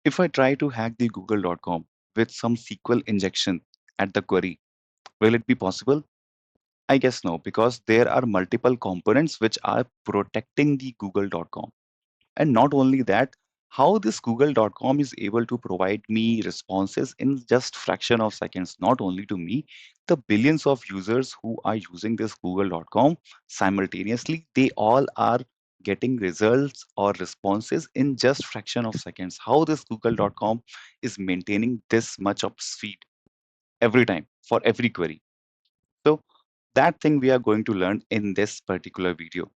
If I try to hack the google.com with some SQL injection at the query, will it be possible? I guess no, because there are multiple components which are protecting the google.com. And not only that, how this google.com is able to provide me responses in just fraction of seconds, not only to me, the billions of users who are using this google.com simultaneously, they all are getting results or responses in just fraction of seconds. How this google.com is maintaining this much of speed every time for every query. So that thing we are going to learn in this particular video.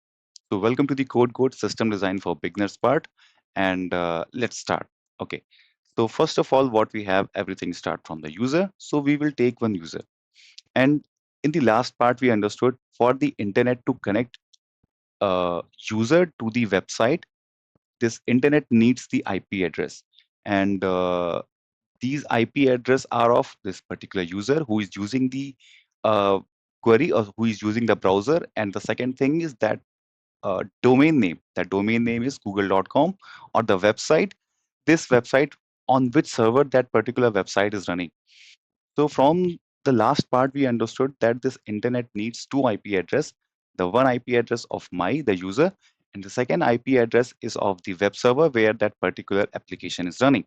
So welcome to the Code System Design for Beginners part, and let's start. Okay. So first of all, what we have, everything start from the user. So we will take one user, and in the last part we understood for the internet to connect a user to the website, this internet needs the IP address, and these IP address are of this particular user who is using the uh, query or who is using the browser, and the second thing is that domain name. That domain name is google.com or the website, this website on which server that particular website is running. So from the last part, we understood that this internet needs two IP address. The one IP address of the user, and the second IP address is of the web server where that particular application is running.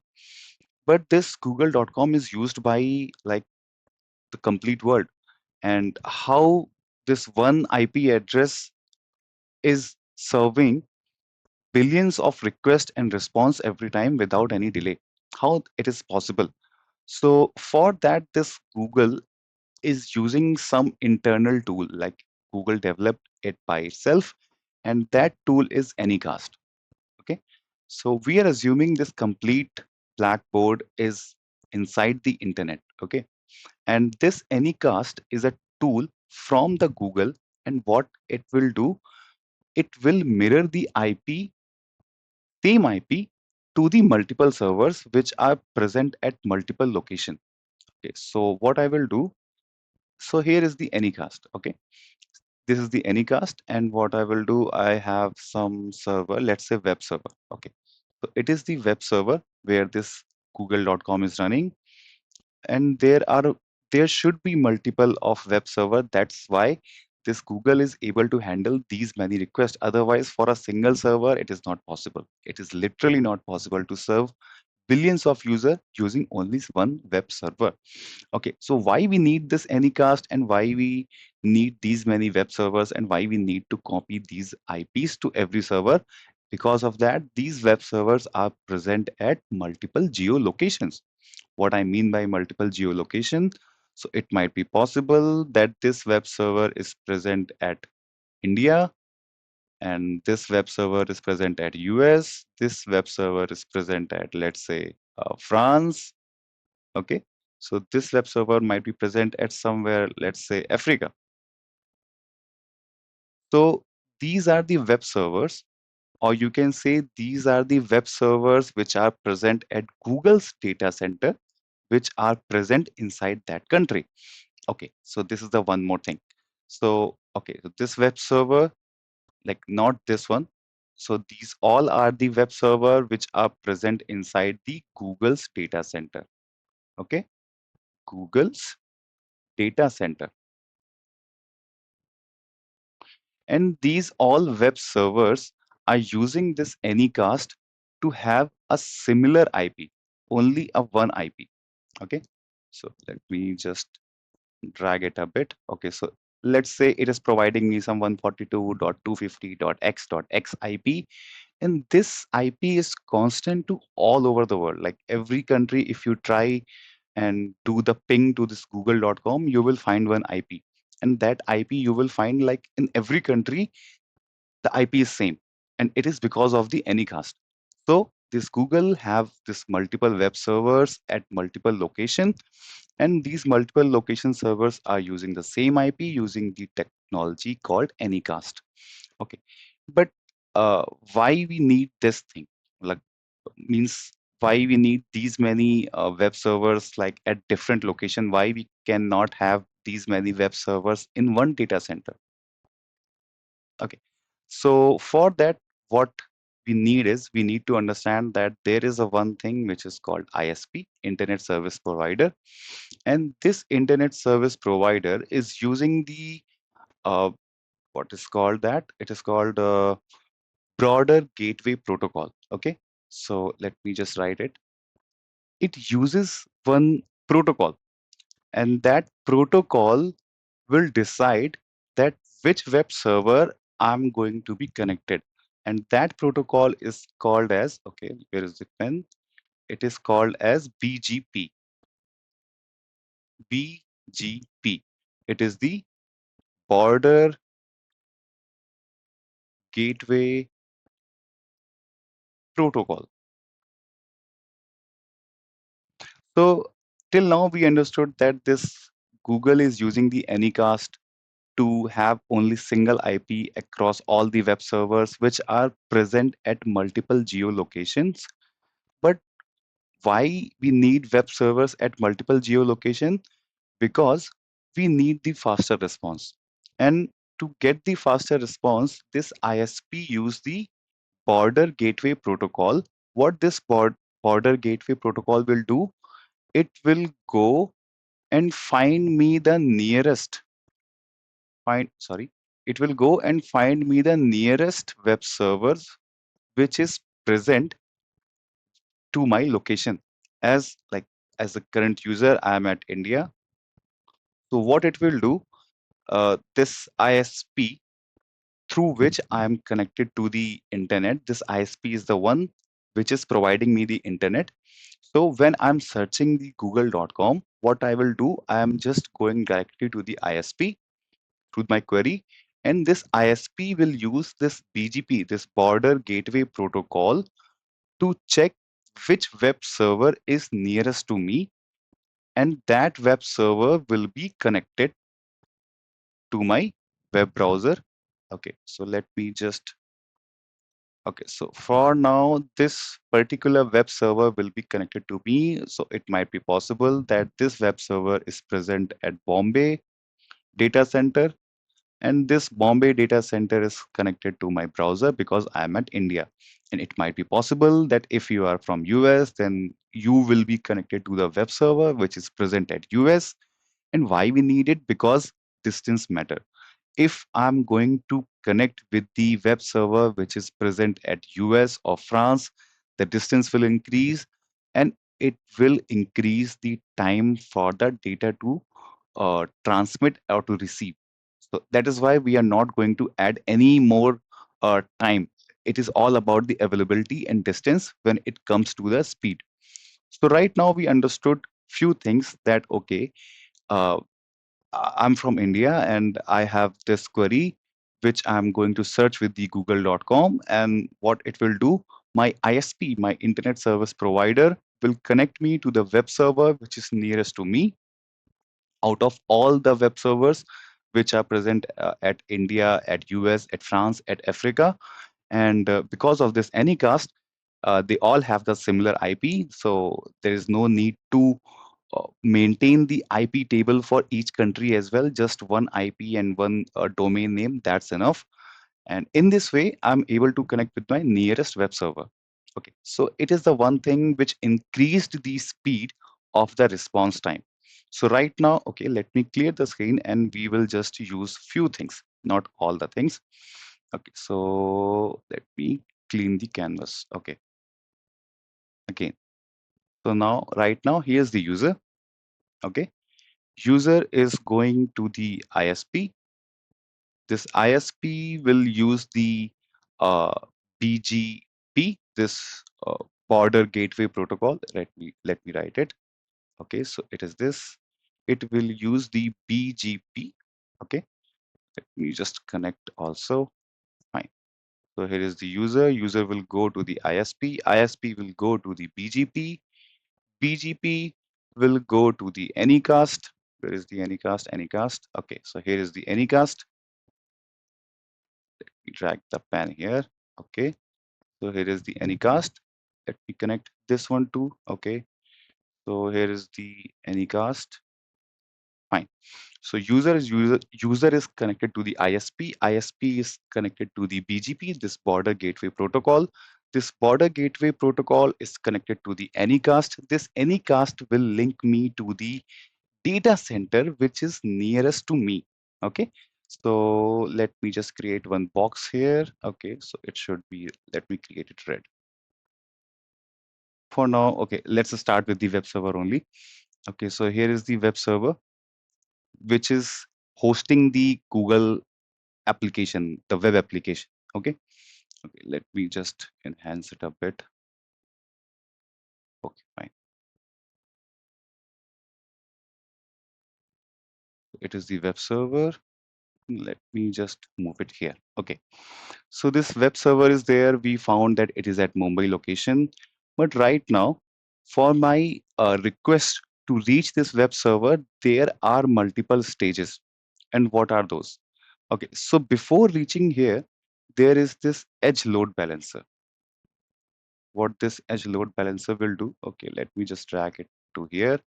But this google.com is used by like the complete world. And how this one IP address is serving billions of requests and response every time without any delay. How it is possible? So for that, this Google is using some internal tool, like Google developed it by itself, and that tool is Anycast. Okay, so we are assuming this complete blackboard is inside the internet. Okay, and this Anycast is a tool from the Google, and what it will do, it will mirror the IP, same IP, to the multiple servers which are present at multiple location. Okay, so what I will do, so here is the Anycast. Okay, this is the Anycast, and what I will do, I have some server, let's say web server. Okay, so it is the web server where this google.com is running, and there should be multiple of web server. That's why this Google is able to handle these many requests. Otherwise, for a single server, it is not possible. It is literally not possible to serve billions of users using only one web server. Okay, so why we need this Anycast, and why we need these many web servers, and why we need to copy these IPs to every server? Because of that, these web servers are present at multiple geolocations. What I mean by multiple geolocation, so it might be possible that this web server is present at India, and this web server is present at US, this web server is present at, let's say, France. Okay, so this web server might be present at somewhere, let's say, Africa. So these are the web servers, or you can say these are the web servers which are present at Google's data center, which are present inside that country. Okay, so this is the one more thing. So, okay, so this web server, like not this one. So these all are the web server which are present inside the Google's data center. Okay, Google's data center. And these all web servers are using this Anycast to have a similar IP, only a one IP. Okay, so let me just drag it a bit. Okay, so let's say it is providing me some 142.250.x.x IP, and this IP is constant to all over the world. Like every country, if you try and do the ping to this google.com, you will find one IP. And that IP you will find like in every country, the IP is same. And it is because of the Anycast. So this Google have this multiple web servers at multiple location, and these multiple location servers are using the same IP using the technology called Anycast. Okay, but uh, why we need this thing? Like means why we need these many web servers like at different location? Why we cannot have these many web servers in one data center? Okay, so for that, what? we need to understand that there is a one thing which is called ISP, Internet Service Provider, and this Internet Service Provider is using the uh, what is called that? It is called broader gateway protocol. Okay, so let me just write it. It uses one protocol, and that protocol will decide that which web server I'm going to be connected. And that protocol is called as, okay, where is the pen? It is called as BGP. BGP. It is the Border Gateway Protocol. So till now we understood that this Google is using the Anycast to have only single IP across all the web servers which are present at multiple geolocations. But why we need web servers at multiple geolocation? Because we need the faster response. And to get the faster response, this ISP use the border gateway protocol. What this border gateway protocol will do, it will go and find me the nearest find sorry it will go and find me the nearest web servers which is present to my location. As like as a current user, I am at India. So what it will do, this ISP through which I am connected to the internet, this ISP is the one which is providing me the internet. So when I'm searching the google.com, what I will do, I am just going directly to the ISP through my query, and this ISP will use this BGP, this border gateway protocol, to check which web server is nearest to me, and that web server will be connected to my web browser. Okay, so let me just, okay, so for now, this particular web server will be connected to me. So it might be possible that this web server is present at Bombay data center, and this Bombay data center is connected to my browser because I'm at India. And it might be possible that if you are from US, then you will be connected to the web server which is present at US. And why we need it? Because distance matter. If I'm going to connect with the web server which is present at US or France, the distance will increase, and it will increase the time for the data to transmit or to receive. So that is why we are not going to add any more time. It is all about the availability and distance when it comes to the speed. So right now we understood few things that okay, uh, I'm from India and I have this query which I'm going to search with the google.com, and what it will do, my ISP, my internet service provider, will connect me to the web server which is nearest to me out of all the web servers which are present at India, at US, at France, at Africa. And because of this Anycast, they all have the similar IP. So there is no need to maintain the IP table for each country as well. Just one IP and one domain name, that's enough. And in this way, I'm able to connect with my nearest web server. Okay, so it is the one thing which increased the speed of the response time. So right now, okay, let me clear the screen and we will just use few things, not all the things. Okay, so let me clean the canvas. Okay, again. So now, right now, here's the user. Okay, user is going to the ISP. This ISP will use the uh, BGP, this border gateway protocol. Let me write it. Okay, so it is this. It will use the BGP. Okay, let me just connect also. Fine. So here is the user. User will go to the ISP. ISP will go to the BGP. BGP will go to the Anycast. Where is the Anycast? Anycast. Okay, so here is the Anycast. We drag the pen here. Okay, so here is the Anycast. Let me connect this one too. Okay, so here is the Anycast. Fine. So user is connected to the ISP. ISP is connected to the BGP, this border gateway protocol. This border gateway protocol is connected to the Anycast. This Anycast will link me to the data center which is nearest to me. Okay, so let me just create one box here. Okay, so it should be, let me create it red for now. Okay, let's start with the web server only. Okay, so here is the web server which is hosting the Google application, the web application. Okay, okay, let me just enhance it a bit. Okay, fine. It is the web server. Let me just move it here. Okay, so this web server is there. We found that it is at Mumbai location, but right now for my request to reach this web server, there are multiple stages. And what are those? Okay, so before reaching here, there is this edge load balancer. What this edge load balancer will do? Okay, let me just drag it to here.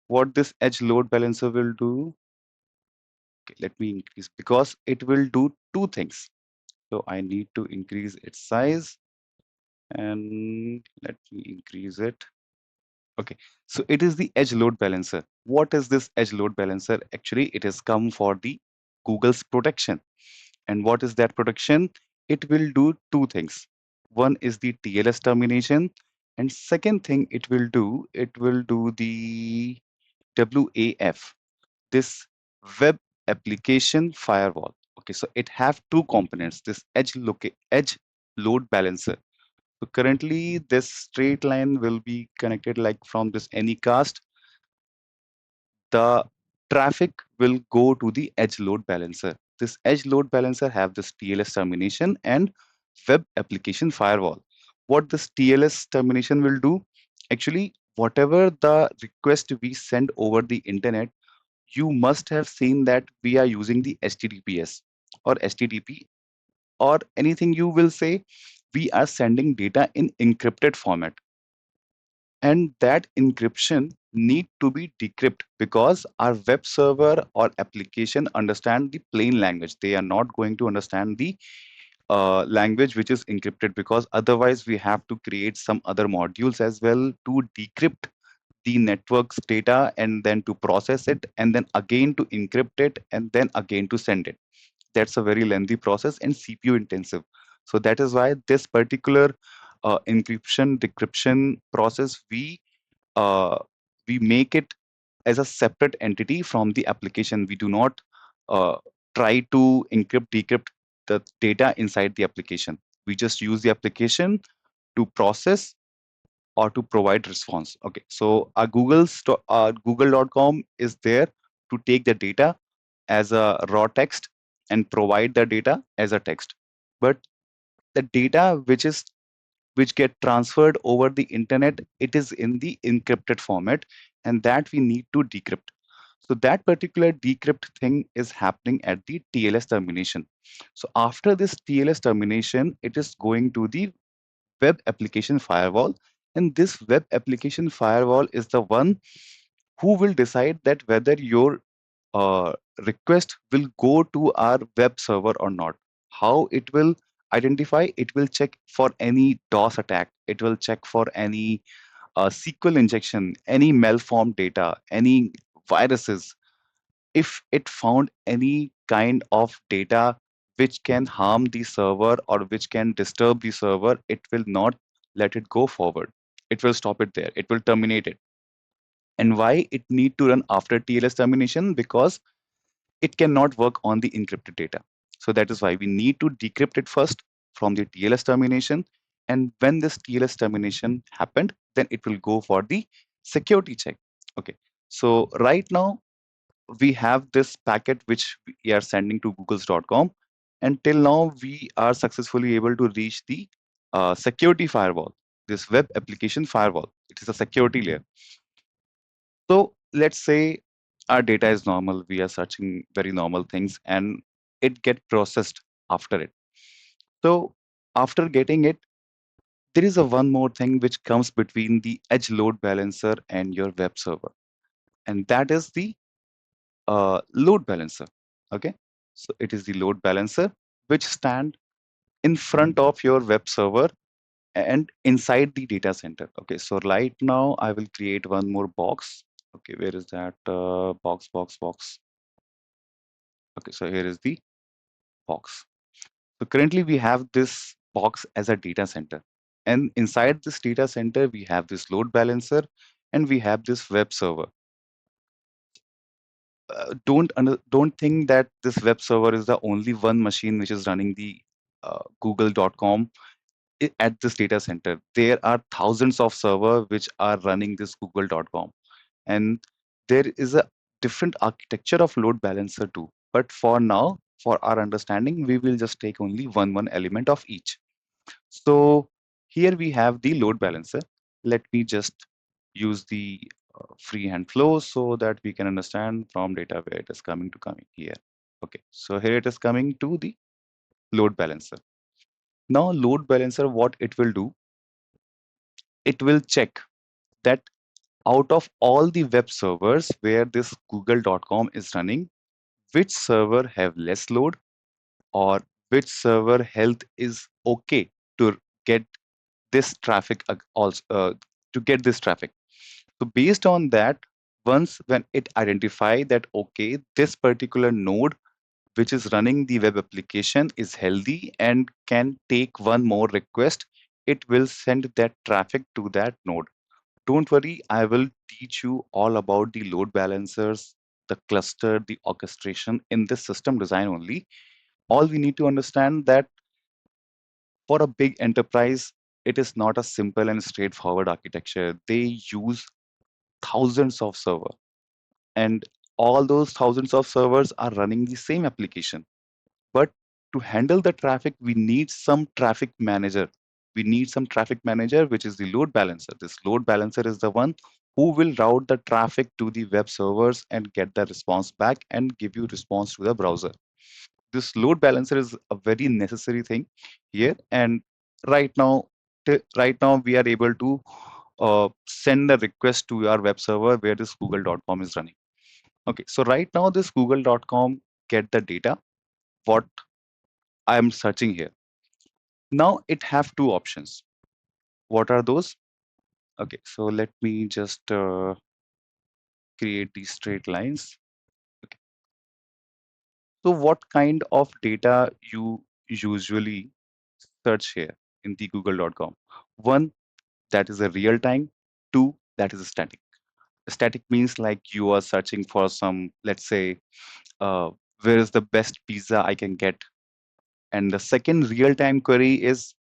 What this edge load balancer will do? Okay, let me increase, because it will do two things. So I need to increase its size, and let me increase it. Okay, so it is the edge load balancer. What is this edge load balancer? Actually, it has come for the Google's protection. And what is that protection? It will do two things. One is the TLS termination, and second thing it will do the WAF, this web application firewall. Okay, so it have two components, this edge load balancer. So currently this straight line will be connected like from this Anycast. The traffic will go to the edge load balancer. This edge load balancer have this TLS termination and web application firewall. What this TLS termination will do? Actually, whatever the request we send over the internet, you must have seen that we are using the HTTPS or HTTP or anything you will say, we are sending data in encrypted format. And that encryption need to be decrypted because our web server or application understand the plain language. They are not going to understand the language which is encrypted, because otherwise we have to create some other modules as well to decrypt the network's data and then to process it and then again to encrypt it and then again to send it. That's a very lengthy process and CPU intensive. So that is why this particular encryption decryption process uh, we make it as a separate entity from the application. We do not uh, try to encrypt decrypt the data inside the application. We just use the application to process or to provide response. Okay, so our google.com is there to take the data as a raw text and provide the data as a text. But the data which get transferred over the internet, it is in the encrypted format, and that we need to decrypt. So that particular decrypt thing is happening at the TLS termination. So after this TLS termination, it is going to the web application firewall, and this web application firewall is the one who will decide that whether your uh, request will go to our web server or not. How it will identify? It will check for any DOS attack. It will check for any SQL injection, any malformed data, any viruses. If it found any kind of data which can harm the server or which can disturb the server, it will not let it go forward. It will stop it there. It will terminate it. And why it need to run after TLS termination? Because it cannot work on the encrypted data. So that is why we need to decrypt it first from the TLS termination. And when this TLS termination happened, then it will go for the security check. Okay. So right now we have this packet which we are sending to googles.com. And till now we are successfully able to reach the security firewall, this web application firewall. It is a security layer. So let's say our data is normal, we are searching very normal things, and it get processed after it. So after getting it, there is a one more thing which comes between the edge load balancer and your web server, and that is the load balancer. Okay, so it is the load balancer which stand in front of your web server and inside the data center. Okay, so right now I will create one more box. Okay, where is that box? Okay, so here is the box. So currently we have this box as a data center. And inside this data center, we have this load balancer and we have this web server. Don't think that this web server is the only one machine which is running the google.com at this data center. There are thousands of servers which are running this google.com. And there is a different architecture of load balancer too. But for now, for our understanding, we will just take only one element of each. So here we have the load balancer. Let me just use the freehand flow so that we can understand from data where it is coming here. Okay, so here it is coming to the load balancer. Now load balancer, what it will do, it will check that out of all the web servers where this google.com is running, which server have less load or which server health is okay to get this traffic also to get this traffic. So based on that, once when it identify that okay, this particular node which is running the web application is healthy and can take one more request, it will send that traffic to that node. Don't worry, I will teach you all about the load balancers, the cluster, the orchestration in this system design only. All we need to understand that for a big enterprise, it is not a simple and straightforward architecture. They use thousands of servers, and all those thousands of servers are running the same application. But to handle the traffic, we need some traffic manager. We need some traffic manager, which is the load balancer. This load balancer is the one who will route the traffic to the web servers and get the response back and give you response to the browser. This load balancer is a very necessary thing here. And right now, right now we are able to send a request to our web server where this google.com is running. Okay, so right now this google.com get the data what I am searching here. Now it have two options. What are those? Okay, so let me just create these straight lines. Okay. So what kind of data you usually search here in the google.com? One, that is a real time. Two, that is a static. Static means like you are searching for some, let's say, uh, where is the best pizza I can get? And the second real time query is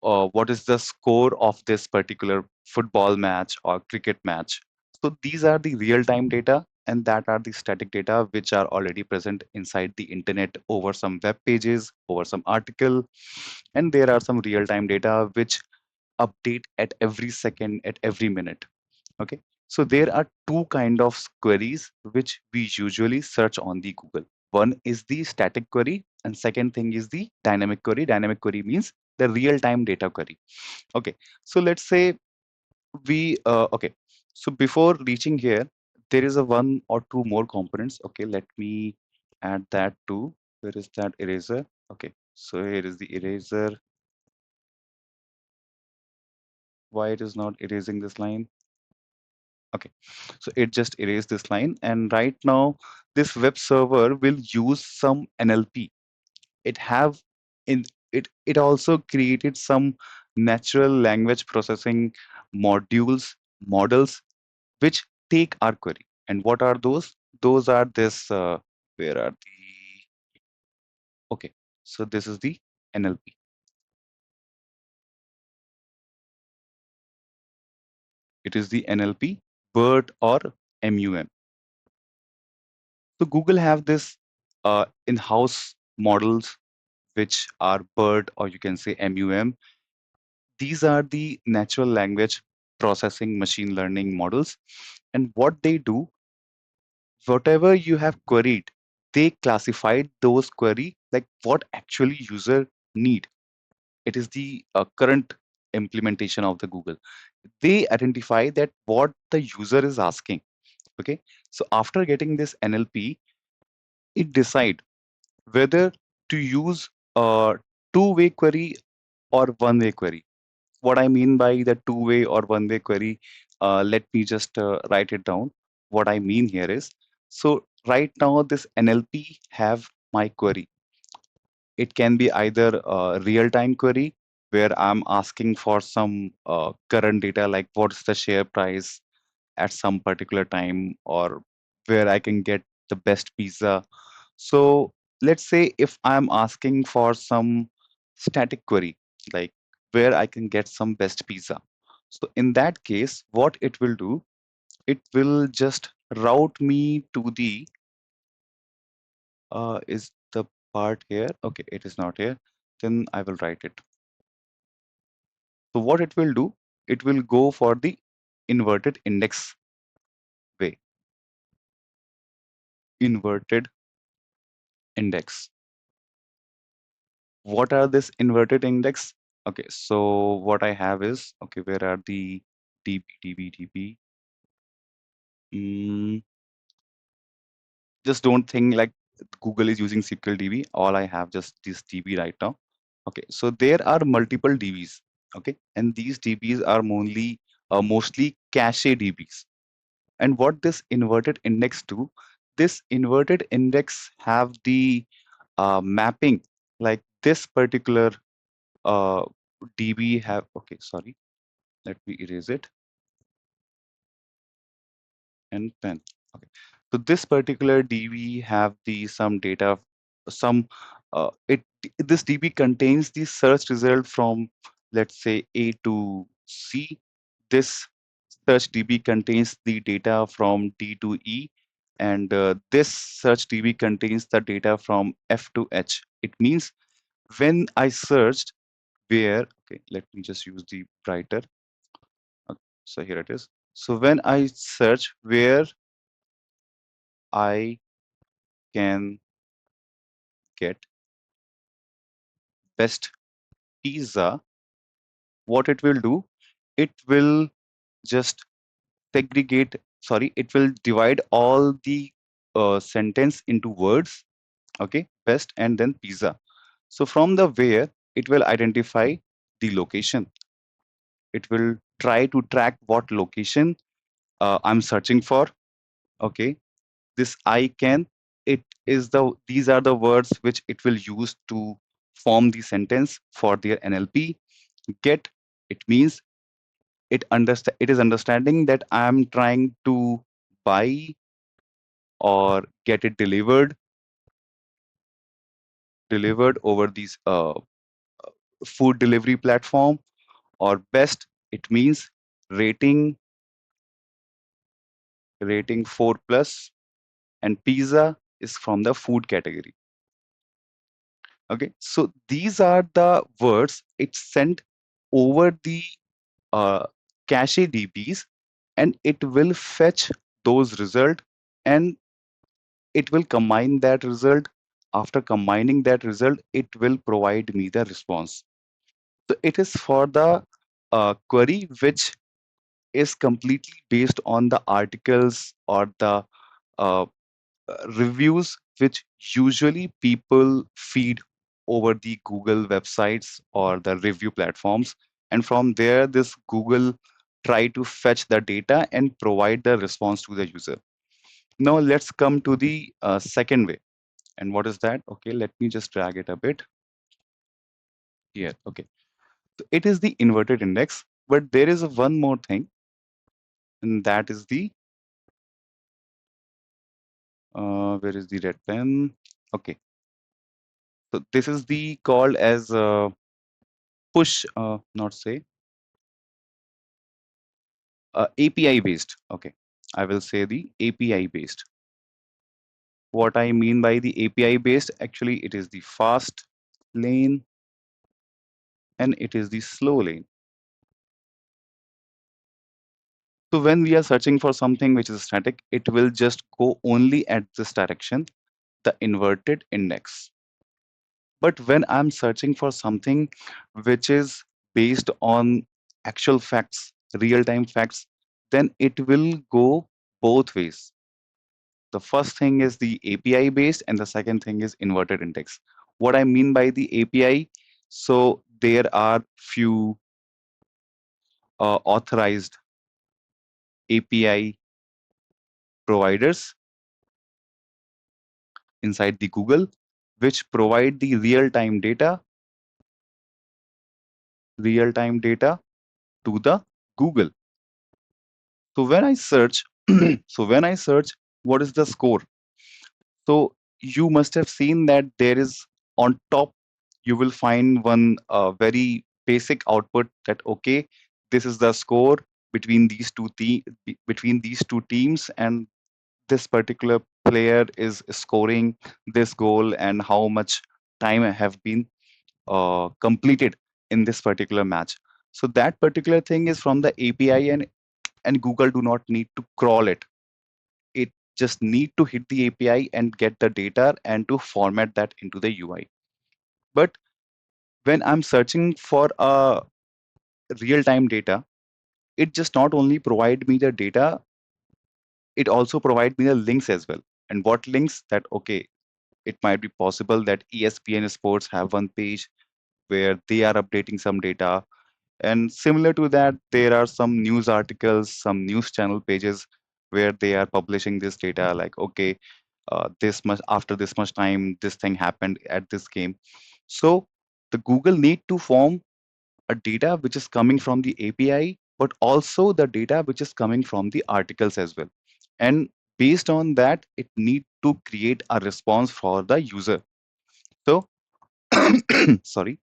what is the score of this particular football match or cricket match. So these are the real time data, and that are the static data which are already present inside the internet over some web pages, over some article, and there are some real time data which update at every second, at every minute. Okay, so there are two kind of queries which we usually search on the Google. One is the static query, and second thing is the dynamic query. Dynamic query means the real-time data query. Okay, so let's say okay. So before reaching here, there is a one or two more components. Okay, let me add that too. Where is that eraser? Okay, so here is the eraser. Why it is not erasing this line? Okay, so it just erased this line. And right now, this web server will use some NLP. It have in it also created some natural language processing modules, models, which take our query. And what are those? Those are this, where are the, okay, so this is the NLP. It is the NLP, BERT or MUM. So Google have this in-house models which are BERT or you can say MUM. These are the natural language processing machine learning models. And what they do, whatever you have queried, they classified those query like what actually user need. It is the current implementation of the Google. They identify that what the user is asking. Okay. So after getting this NLP, it decide whether to use a two-way query or one-way query. what I mean by the two-way or one-way query, let me just write it down. What I mean here is, so right now this NLP have my query. It can be either a real-time query where I'm asking for some current data, like what's the share price at some particular time, or where I can get the best pizza. So let's say if I'm asking for some static query, like where I can get some best pizza. So in that case, what it will do, it will just route me to the, is the part here? Okay, it is not here. Then I will write it. So what it will do, it will go for the inverted index way. Inverted index. What are this inverted index? Okay, so what I have is, okay, where are the DB? Mm, just don't think like Google is using SQL DB. All I have just this DB right now. Okay, so there are multiple DBs. Okay, and these DBs are mostly cache DBs. And what this inverted index do? This inverted index have the mapping, like this particular uh, DB have. Okay, sorry, let me erase it. And 10. Okay. So this particular DB have the some data, some it this DB contains the search result from, let's say, A to C. This search DB contains the data from D to E, and this search DB contains the data from F to H. It means when I searched where, okay, let me just use the brighter. So here it is. So when I search where I can get best pizza, what it will do, it will just segregate, sorry, it will divide all the sentence into words, okay, best and then pizza. So from the where, it will identify the location. It will try to track what location I'm searching for, okay. This I can, it is these are the words which it will use to form the sentence for their NLP. Get, it means it is understanding that I am trying to buy or get it delivered over these food delivery platform. Or best, it means rating 4 plus, and pizza is from the food category. Okay, so these are the words it sent over the uh, cache DBs, and it will fetch those result, and it will combine that result. After combining that result, it will provide me the response. So it is for the query which is completely based on the articles or the uh, reviews which usually people feed over the Google websites or the review platforms. And from there, this Google try to fetch the data and provide the response to the user. Now let's come to the second way. And what is that? Okay, let me just drag it a bit here. Okay, so it is the inverted index, but there is one more thing, and that is the where is the red pen? Okay, so this is the called as push, not say API based. Okay, I will say the API based. What I mean by the API based, actually, it is the fast lane and it is the slow lane. So when we are searching for something which is static, it will just go only at this direction, the inverted index. But when I'm searching for something which is based on actual facts, real-time facts, then it will go both ways. The first thing is the API based, and the second thing is inverted index. What I mean by the API, so there are few authorized API providers inside the Google, which provide the real-time data to the Google. So when I search, what is the score? So you must have seen that there is on top, you will find one very basic output that okay, this is the score between between these two teams, and this particular player is scoring this goal and how much time have been completed in this particular match. So that particular thing is from the API, and Google do not need to crawl it. It just need to hit the API and get the data and to format that into the UI. But when I'm searching for a real-time data, it just not only provide me the data, it also provide me the links as well. And what links? That okay, it might be possible that ESPN Sports have one page where they are updating some data. And similar to that, there are some news articles, some news channel pages where they are publishing this data like, okay, this much after this much time, this thing happened at this game. So the Google need to form a data which is coming from the API, but also the data which is coming from the articles as well. And based on that, it need to create a response for the user. So sorry.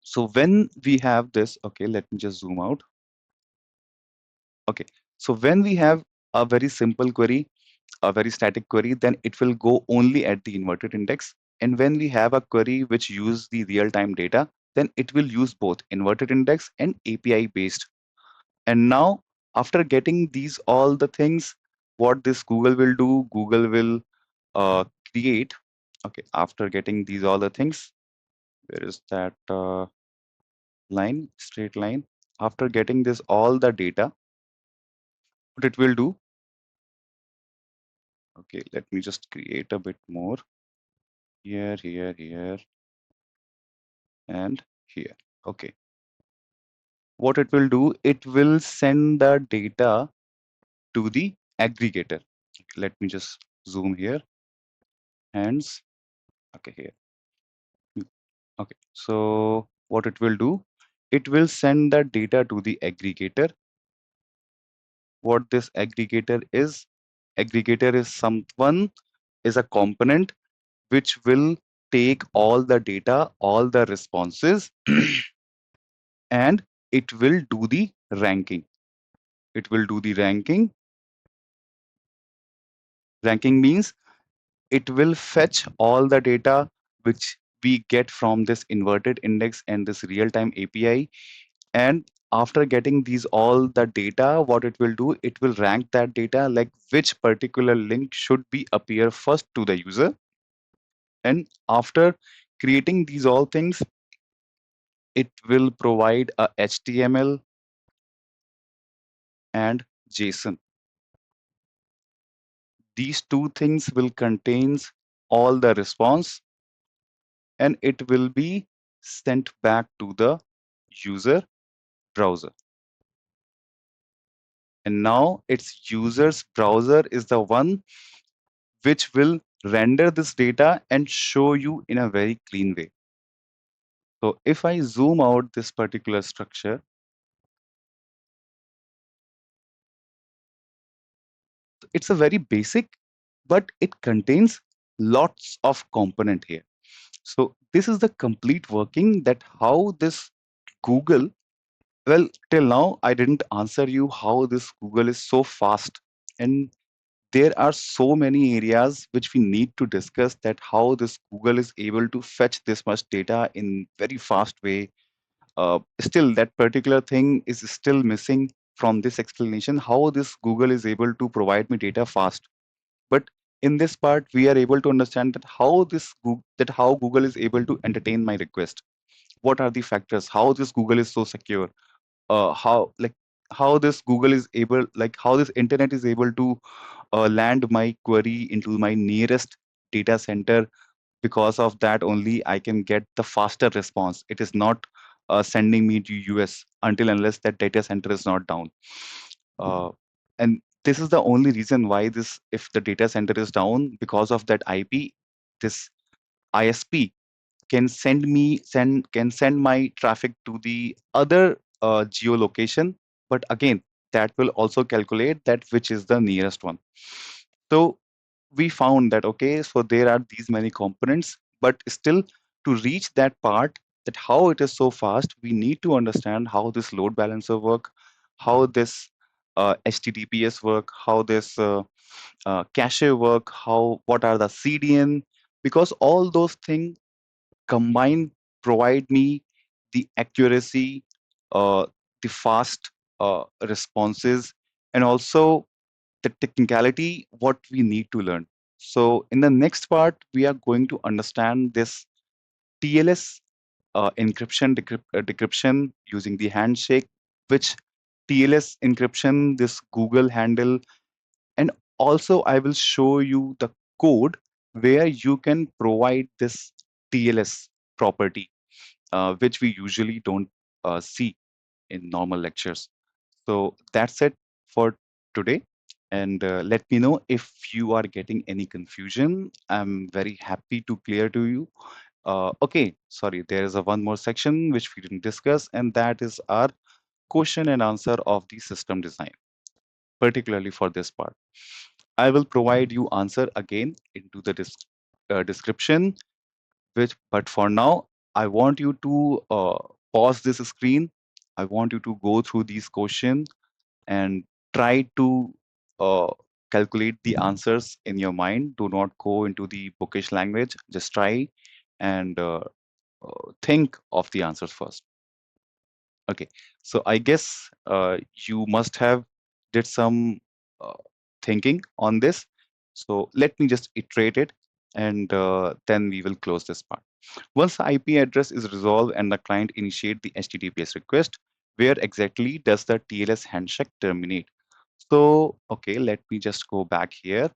So when we have this, okay, let me just zoom out. Okay, so when we have a very simple query, a very static query, then it will go only at the inverted index. And when we have a query which use the real-time data, then it will use both inverted index and API based. And now, after getting these all the things, what this Google will do, Google will uh, create. Okay, after getting these all the things, where is that line, straight line? After getting this all the data, what it will do, okay, let me just create a bit more here, here, and here. Okay, what it will do, it will send the data to the aggregator. Let me just zoom here, hands. Okay, here. Okay, so what it will do, it will send the data to the aggregator. What this aggregator is someone, is a component which will take all the data, all the responses, and it will do the ranking. It will do the ranking. Ranking means it will fetch all the data which we get from this inverted index and this real-time API. And after getting these all the data, what it will do, it will rank that data like which particular link should be appear first to the user. And after creating these all things, it will provide a HTML and JSON. These two things will contains all the response, and it will be sent back to the user browser. And now its user's browser is the one which will render this data and show you in a very clean way. So if I zoom out this particular structure, it's a very basic, but it contains lots of component here. So this is the complete working that how this Google, well, till now I didn't answer you how this Google is so fast. And there are so many areas which we need to discuss, that how this Google is able to fetch this much data in very fast way. Still that particular thing is still missing from this explanation, how this Google is able to provide me data fast. But in this part we are able to understand that how Google is able to entertain my request. What are the factors, how this Google is so secure, how like how this Google is able, like how this internet is able to land my query into my nearest data center. Because of that only I can get the faster response. It is not sending me to US until unless that data center is not down. And this is the only reason why this, if the data center is down because of that IP, this ISP can send my traffic to the other geolocation, but again that will also calculate that which is the nearest one. So we found that okay, so there are these many components, but still to reach that part, that how it is so fast, we need to understand how this load balancer work, how this HTTPS work, how this cache work, how what are the CDN, because all those things combined provide me the accuracy, uh, the fast responses, and also the technicality what we need to learn. So in the next part, we are going to understand this TLS decryption using the handshake, which TLS encryption, this Google handle, and also I will show you the code where you can provide this TLS property, which we usually don't see in normal lectures. So that's it for today. And let me know if you are getting any confusion. I'm very happy to clear to you. Okay, sorry, there is a one more section which we didn't discuss, and that is our question and answer of the system design, particularly for this part. I will provide you answer again into the description, which, but for now, I want you to pause this screen. I want you to go through these questions and try to uh, calculate the answers in your mind. Do not go into the bookish language. Just try and think of the answers first. Okay, so I guess you must have did some uh, thinking on this. So let me just iterate it, and then we will close this part. Once the IP address is resolved and the client initiate the HTTPS request, where exactly does the TLS handshake terminate? So, okay, let me just go back here.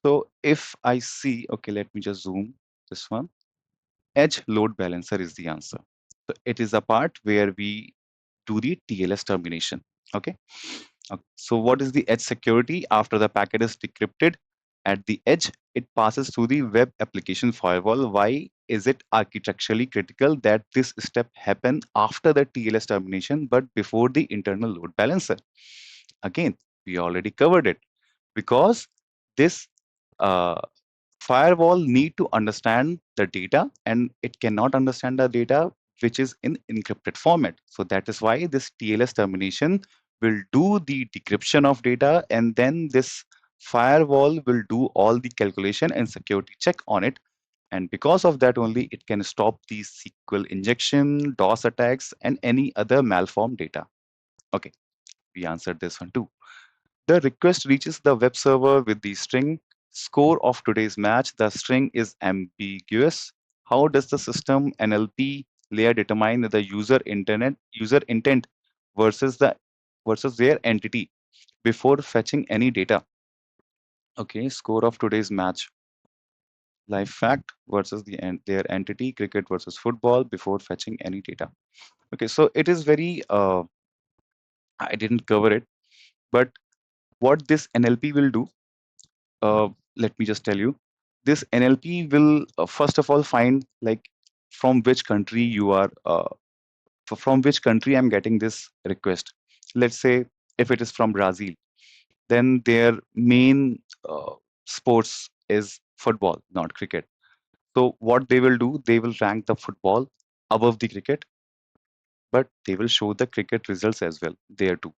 So if I see, okay, let me just zoom this one. Edge load balancer is the answer. So it is a part where we do the TLS termination. Okay. So what is the edge security? After the packet is decrypted at the edge, it passes through the web application firewall. Why is it architecturally critical that this step happen after the TLS termination, but before the internal load balancer? Again, we already covered it because this uh, firewall need to understand the data, and it cannot understand the data which is in encrypted format. So that is why this TLS termination will do the decryption of data, and then this firewall will do all the calculation and security check on it. And because of that only, it can stop the SQL injection, DOS attacks, and any other malformed data. Okay, we answered this one too. The request reaches the web server with the string score of today's match. The string is ambiguous. How does the system NLP layer determine the user intent versus their entity before fetching any data? Okay, score of today's match. Live fact versus their entity, cricket versus football before fetching any data. Okay, so it is very I didn't cover it, but what this NLP will do, uh, let me just tell you. This NLP will first of all find like from which country you are, from which country I'm getting this request. Let's say if it is from Brazil, then their main sports is football, not cricket. So what they will do, they will rank the football above the cricket, but they will show the cricket results as well there too.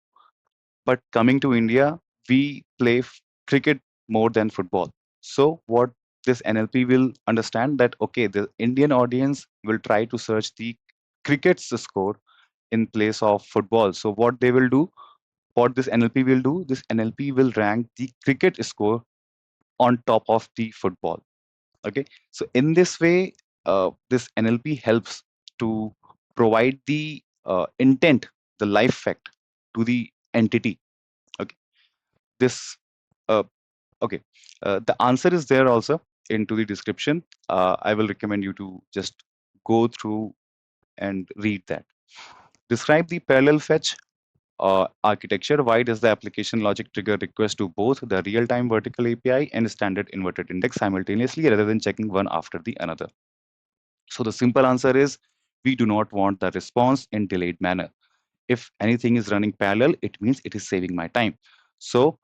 But coming to India, we play cricket more than football. So what this NLP will understand that okay, the Indian audience will try to search the cricket's score in place of football. So what they will do, what this NLP will do, this NLP will rank the cricket score on top of the football. Okay, so in this way, this NLP helps to provide the intent, the life fact to the entity. Okay, this uh, okay, the answer is there also into the description. I will recommend you to just go through and read that. Describe the parallel fetch architecture. Why does the application logic trigger request to both the real-time vertical API and standard inverted index simultaneously rather than checking one after the another? So the simple answer is we do not want the response in delayed manner. If anything is running parallel, it means it is saving my time. So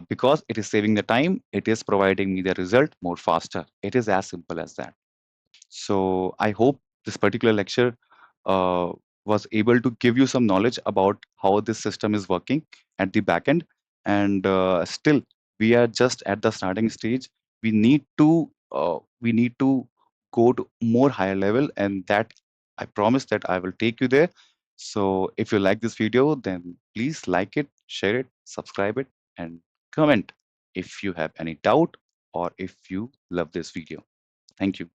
because it is saving the time, it is providing me the result more faster. It is as simple as that. So I hope this particular lecture uh, was able to give you some knowledge about how this system is working at the back end. And still, we are just at the starting stage. We need to go to more higher level, and that I promise that I will take you there. So if you like this video, then please like it, share it, subscribe it, and comment if you have any doubt or if you love this video. Thank you.